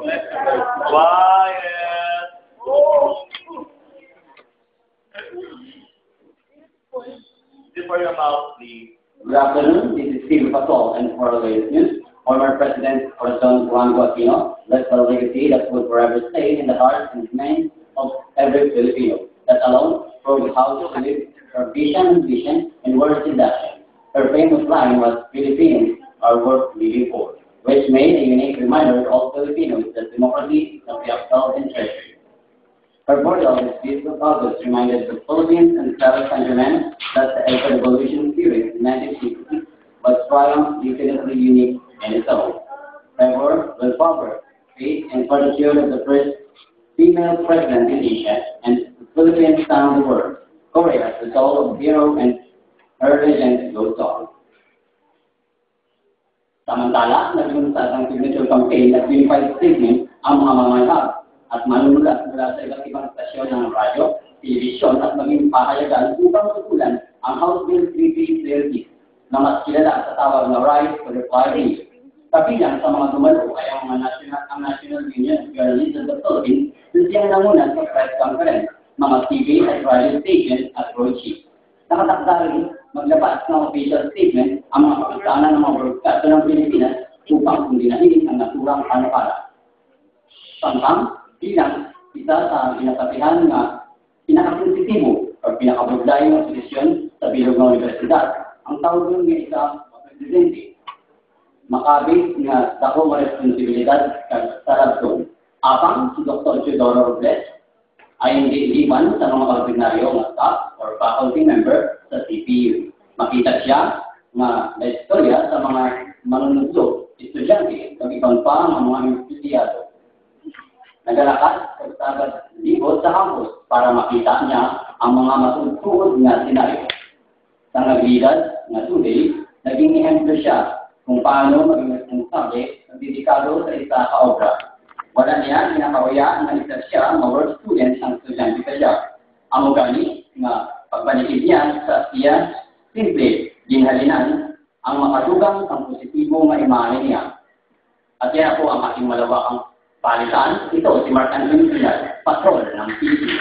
Quiet. Before your mouth, please. Good afternoon. This is Steve Pasol, and for the latest news, former President Corazon Juan Aquino left a legacy that would forever stay in the heart and minds of every Filipino. That alone proved how to live her vision, and words in action. Her famous line was, "Filipinos are worth living for," which made a unique reminder to all Filipinos that democracy is be upheld and treasured. Her burial this peaceful August reminded the Philippines and fellow countrymen that the April Revolution spirit in 1960 was triumph definitely unique in its own. However, with power, faith, and fortitude of the first female president in Asia, and the Philippines found the world. Korea, the soul of hero, and her legend goes on. Samantala, naglunsad ang signature campaign at unified statement ang mga mamahayag at manunulat mula sa iba't ibang stasyon ng radyo, telebisyon at maging pahayagan upang tutulan ang House Bill 3330 na mas kilala sa tawag na Right to Reply Radio. Kabilang sa mga dumalo ay ang National Union of Journalists of the Philippines na siyang namunan sa press conference, mga TV at radio station at roadshow. Nakatakda rin maglabas ng official statement ang mga kapitanan ng mga broadcaster ng Pilipinas upang kundinahin ang naturang panukala. Samtang, bilang isa sa pinasabihan na pinakasensitibo o pinakabudlayan ng posisyon sa bilog ng universidad, ang tawag ng isa o presidente. Makabit nga dako ng responsibilidad sa rabdon. Apang si Dr. Teodoro Robles ay hindi iliman sa mga ordinaryo ng staff or faculty member sa CPU. Makita siya na istorya sa mga manunugso, estudyante, at ibang pa ang mga empleyado. Nagalakad sa sagat libot sa campus para makita niya ang mga matutugod na senaryo. Sa naglidad na today, naging ehemplo siya kung paano maging responsable at dedikado sa isa kaobra. Wala niya kinakawaya na isa siya ma-work student ng estudyante pa siya. Ang ugali nga pagpanikid niya sa siya, simple, ginhalinan ang makadugang ang positibo nga imahe niya. At yan po ang aking malawakang palitan. Ito si Mark Anthony Pilar, patrol ng PCO.